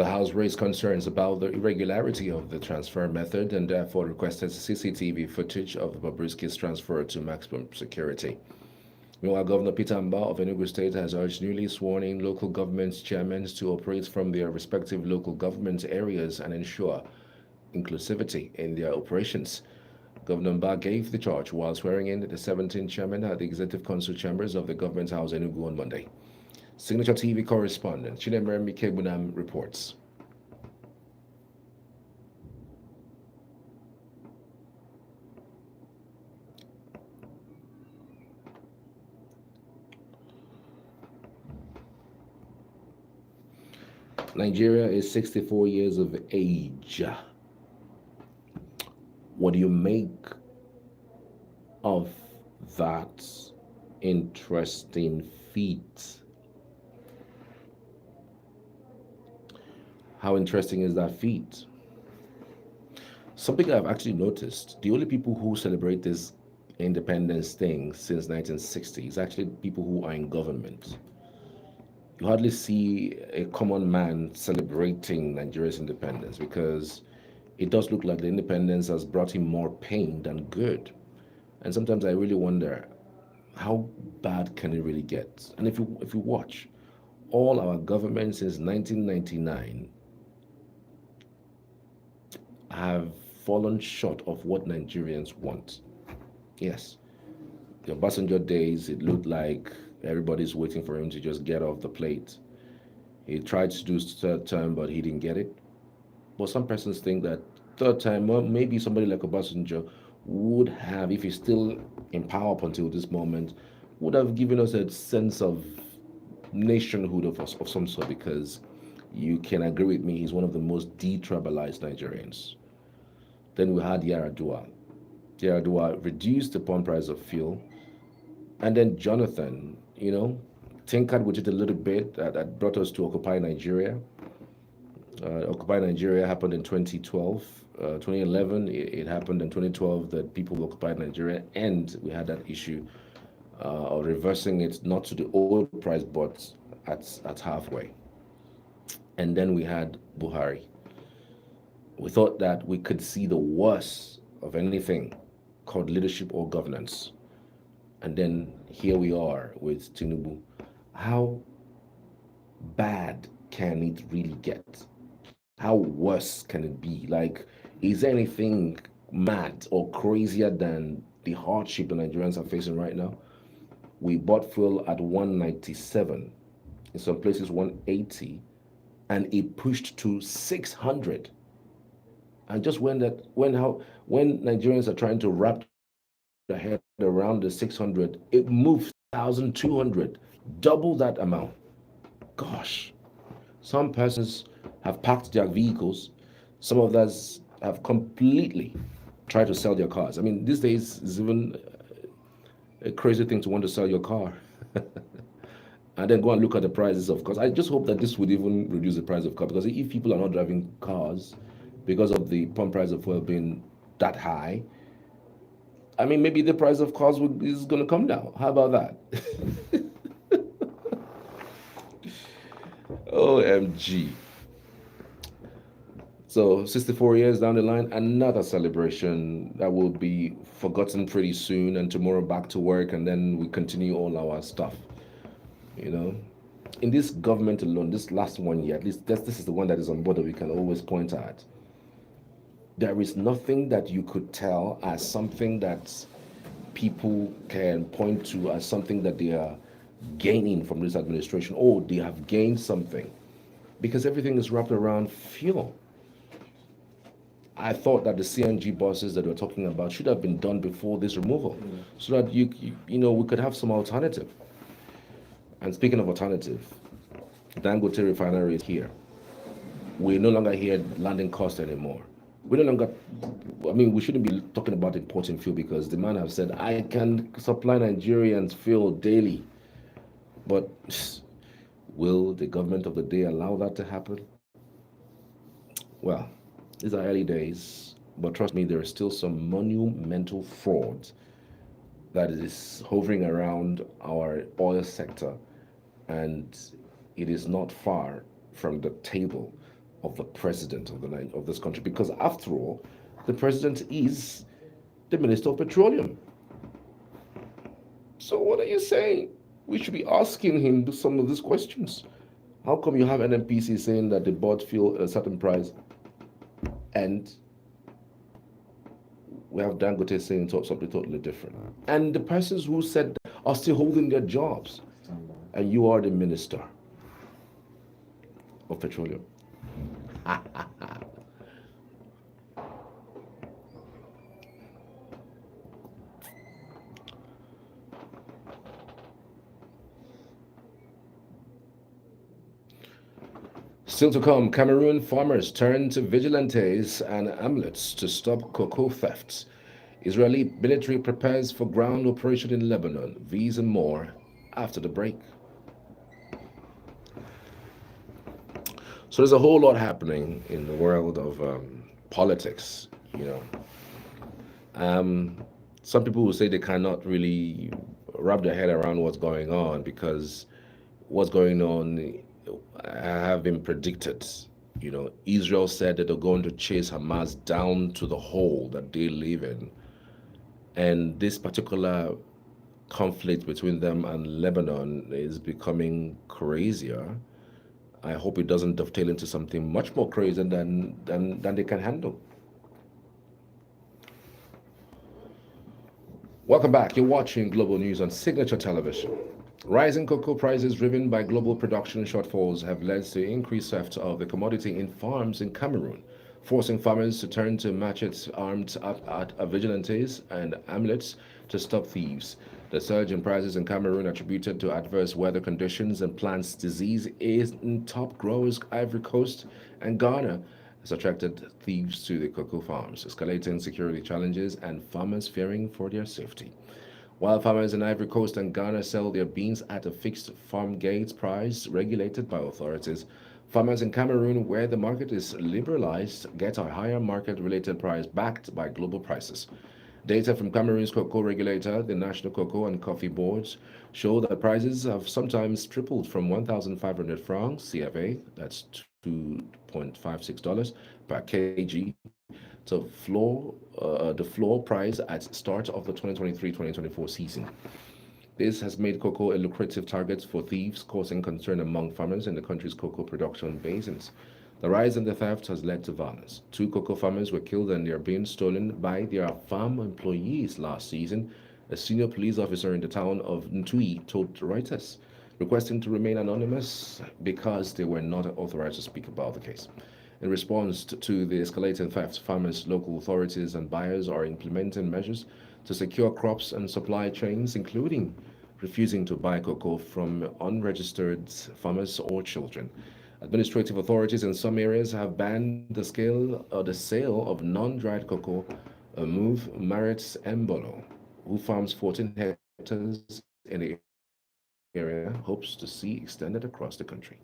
The House raised concerns about the irregularity of the transfer method and therefore requested CCTV footage of Bobrisky's transfer to maximum security. Meanwhile, Governor Peter Mbah of Enugu State has urged newly sworn-in local government chairmen to operate from their respective local government areas and ensure inclusivity in their operations. Governor Mbah gave the charge while swearing in the 17 chairmen at the Executive Council chambers of the Government House Enugu on Monday. Signature TV correspondent Chinemere Mikebunam reports. Nigeria is 64 years of age. What do you make of that interesting feat? How interesting is that feat? Something I've actually noticed, the only people who celebrate this independence thing since 1960 is actually people who are in government. You hardly see a common man celebrating Nigeria's independence because it does look like the independence has brought him more pain than good. And sometimes I really wonder, how bad can it really get? And if you watch, all our governments since 1999 have fallen short of what Nigerians want. Yes, the Obasanjo days, it looked like everybody's waiting for him to just get off the plate. He tried to do third term, but he didn't get it. But some persons think that third time, well, maybe somebody like Obasanjo would have, if he's still in power up until this moment, would have given us a sense of nationhood of some sort, because you can agree with me, he's one of the most detribalized Nigerians. Then we had Yaradua. Yaradua reduced the pump price of fuel. And then Jonathan, tinkered with it a little bit. That brought us to Occupy Nigeria. Occupy Nigeria happened in 2012. 2011, it happened in 2012 that people occupied Nigeria, and we had that issue of reversing it not to the old price but at halfway. And then we had Buhari. We thought that we could see the worst of anything called leadership or governance. And then here we are with Tinubu. How bad can it really get? How worse can it be? Like, is there anything mad or crazier than the hardship the Nigerians are facing right now? We bought fuel at 197, in some places 180, and it pushed to 600. And just when Nigerians are trying to wrap their head around the 600, it moved 1,200, double that amount. Gosh, some persons have parked their vehicles. Some of us have completely tried to sell their cars. I mean, these days it's even a crazy thing to want to sell your car. And then go and look at the prices of cars. I just hope that this would even reduce the price of cars, because if people are not driving cars because of the pump price of oil being that high, I mean, maybe the price of cars is going to come down. How about that? OMG. So 64 years down the line, another celebration that will be forgotten pretty soon, and tomorrow back to work, and then we continue all our stuff. In this government alone, this last 1 year, at least this is the one that is on board that we can always point at. There is nothing that you could tell as something that people can point to as something that they are gaining from this administration. Oh, they have gained something, because everything is wrapped around fuel. I thought that the CNG buses that we're talking about should have been done before this removal, so that we could have some alternative. And speaking of alternative, Dangote refinery is here. We no longer hear landing cost anymore. We no longer, we shouldn't be talking about importing fuel, because the man has said, I can supply Nigerians fuel daily. But will the government of the day allow that to happen? Well, these are early days, but trust me, there is still some monumental fraud that is hovering around our oil sector, and it is not far from the table. of the president of this country, because after all, the president is the Minister of Petroleum. So what are you saying? We should be asking him some of these questions. How come you have NNPC saying that they bought fuel at a certain price, and we have Dangote saying something totally different? And the persons who said are still holding their jobs, and you are the Minister of Petroleum. Still to come, Cameroon farmers turn to vigilantes and amulets to stop cocoa thefts. Israeli military prepares for ground operation in Lebanon. These and more after the break. So there's a whole lot happening in the world of politics. You know, some people will say they cannot really wrap their head around what's going on, because what's going on have been predicted. You know, Israel said that they're going to chase Hamas down to the hole that they live in, and this particular conflict between them and Lebanon is becoming crazier. I hope it doesn't dovetail into something much more crazy than they can handle. Welcome back. You're watching Global News on Signature Television. Rising cocoa prices driven by global production shortfalls have led to increased theft of the commodity in farms in Cameroon, forcing farmers to turn to machetes armed at vigilantes and amulets to stop thieves. The surge in prices in Cameroon, attributed to adverse weather conditions and plants disease, is in top growers Ivory Coast and Ghana, has attracted thieves to the cocoa farms, escalating security challenges and farmers fearing for their safety. While farmers in Ivory Coast and Ghana sell their beans at a fixed farm gate price regulated by authorities, farmers in Cameroon, where the market is liberalized, get a higher market-related price backed by global prices. Data from Cameroon's cocoa regulator, the National Cocoa and Coffee Board, show that prices have sometimes tripled from 1,500 francs CFA, that's $2.56 per kg, to the floor price at start of the 2023-2024 season. This has made cocoa a lucrative target for thieves, causing concern among farmers in the country's cocoa production basins. The rise in the theft has led to violence. Two cocoa farmers were killed and their beans stolen by their farm employees last season, a senior police officer in the town of Ntui told Reuters, requesting to remain anonymous because they were not authorized to speak about the case. In response to the escalating theft, farmers, local authorities, and buyers are implementing measures to secure crops and supply chains, including refusing to buy cocoa from unregistered farmers or children. Administrative authorities in some areas have banned the sale of non-dried cocoa. Move Marit Mbolo, who farms 14 hectares in the area, hopes to see extended across the country.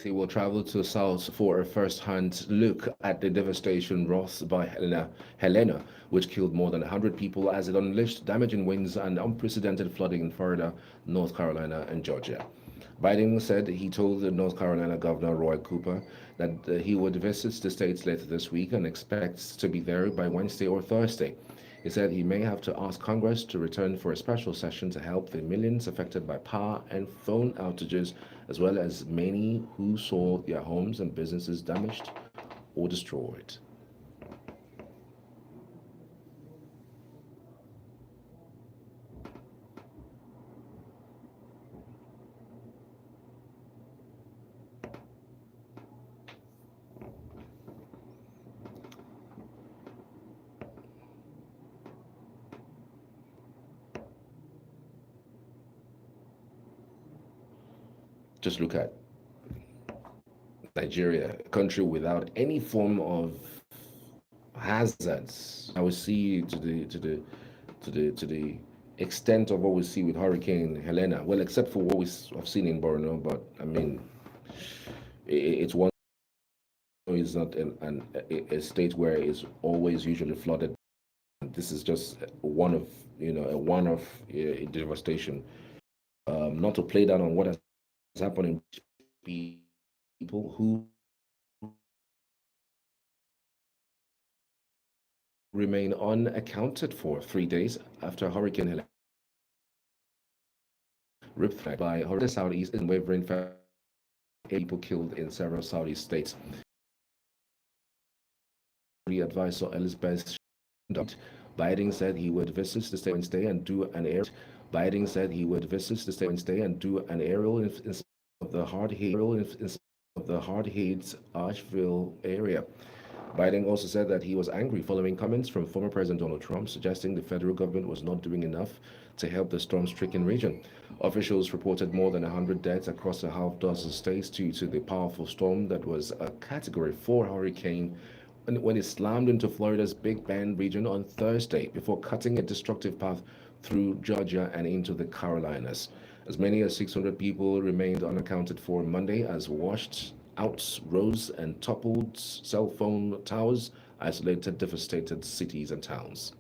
He will travel to South for a first-hand look at the devastation wrought by Helena, which killed more than 100 people as it unleashed damaging winds and unprecedented flooding in Florida, North Carolina, and Georgia. Biden said he told the North Carolina Governor Roy Cooper that he would visit the states later this week and expects to be there by Wednesday or Thursday. He said he may have to ask Congress to return for a special session to help the millions affected by power and phone outages, as well as many who saw their homes and businesses damaged or destroyed. Just look at Nigeria, a country without any form of hazards. I would see to the extent of what we see with Hurricane Helena. Well, except for what we have seen in Borno, but I mean, it's one. Is not a state where it's always usually flooded. This is just one of a one of devastation. Not to play down on what has happened in people who remain unaccounted for 3 days after Hurricane Helene ripped by the Southeast and wavering people killed in several Saudi states. Advisor Elizabeth Biden said he would visit the state Wednesday and do an air. Biden said he would visit the state Wednesday and do an aerial inspection of the hard-hit Asheville area. Biden also said that he was angry following comments from former President Donald Trump suggesting the federal government was not doing enough to help the storm-stricken region. Officials reported more than 100 deaths across a half-dozen states due to the powerful storm that was a Category 4 hurricane when it slammed into Florida's Big Bend region on Thursday before cutting a destructive path through Georgia and into the Carolinas. As many as 600 people remained unaccounted for Monday as washed out rose and toppled cell phone towers isolated devastated cities and towns.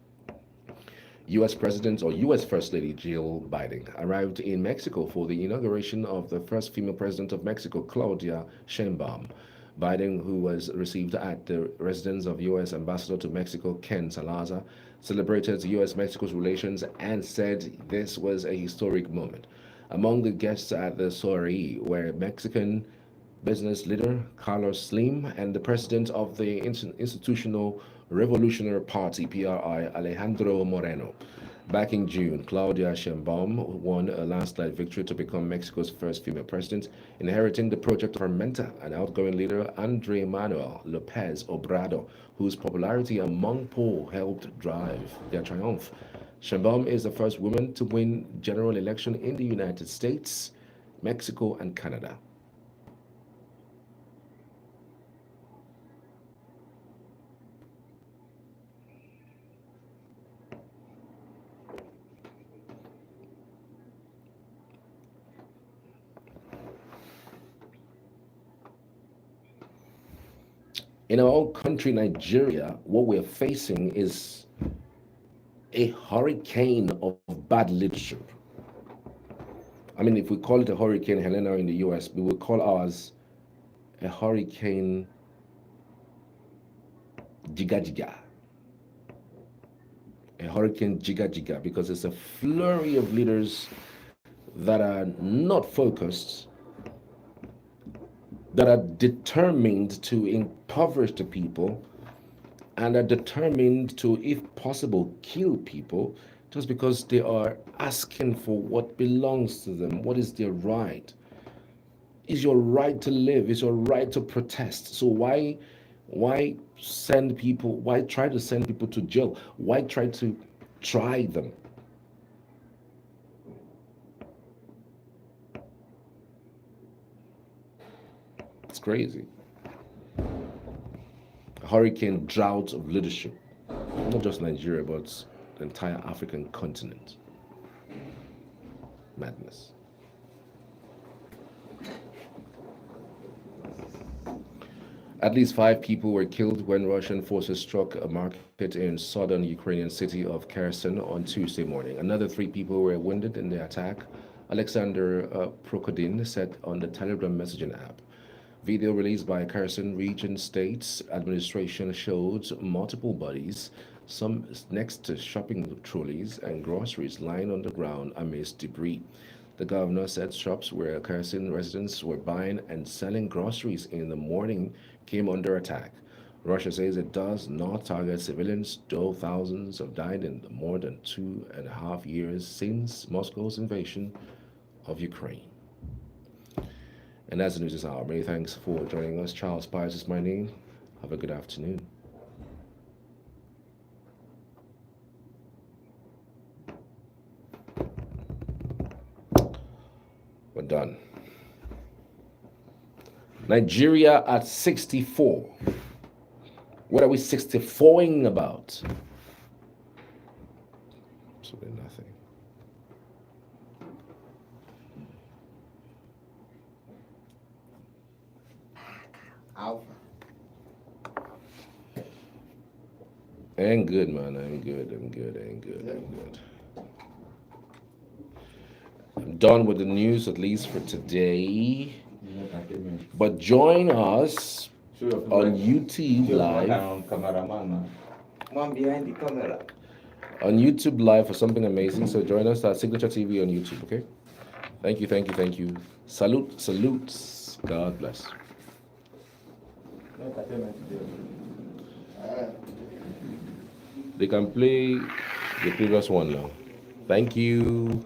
U.S. President or U.S. First Lady Jill Biden arrived in Mexico for the inauguration of the first female president of Mexico, Claudia Sheinbaum. Biden, who was received at the residence of U.S. Ambassador to Mexico, Ken Salazar, celebrated U.S.-Mexico's relations and said this was a historic moment. Among the guests at the soiree were Mexican business leader Carlos Slim and the president of the Institutional Revolutionary Party, PRI, Alejandro Moreno. Back in June, Claudia Sheinbaum won a landslide victory to become Mexico's first female president, inheriting the project of her mentor and outgoing leader Andrés Manuel López Obrador, whose popularity among poor helped drive their triumph. Sheinbaum is the first woman to win general election in the United States, Mexico, and Canada. In our own country, Nigeria, what we're facing is a hurricane of bad leadership. I mean, if we call it a Hurricane Helena in the US, we will call ours a Hurricane Jiga Jiga. A Hurricane Jiga Jiga, because it's a flurry of leaders that are not focused, that are determined to impoverish the people, and are determined to, if possible, kill people just because they are asking for what belongs to them. What is their right? Is your right to live? Is your right to protest? So why send people? Why try to send people to jail? Why try them? It's crazy. A hurricane drought of leadership, not just Nigeria, but the entire African continent. Madness. At least 5 people were killed when Russian forces struck a market in southern Ukrainian city of Kherson on Tuesday morning. Another 3 people were wounded in the attack, Alexander Prokodin said on the Telegram messaging app. Video released by Kherson Region State's administration showed multiple bodies, some next to shopping trolleys and groceries lying on the ground amidst debris. The governor said shops where Kherson residents were buying and selling groceries in the morning came under attack. Russia says it does not target civilians, though thousands have died in the more than 2.5 years since Moscow's invasion of Ukraine. And that's the news this hour. Many thanks for joining us. Charles Pius is my name. Have a good afternoon. We're done. Nigeria at 64. What are we 64ing about? Absolutely nothing. Alpha. Ain't good, man. Ain't good. Ain't good. Ain't good. Ain't good. I'm done with the news, at least for today. But join us on YouTube Live. One behind the camera. On YouTube Live for something amazing. So join us at Signature TV on YouTube, okay? Thank you, thank you, thank you. Salute, salutes. God bless. They can play the previous one now. Thank you.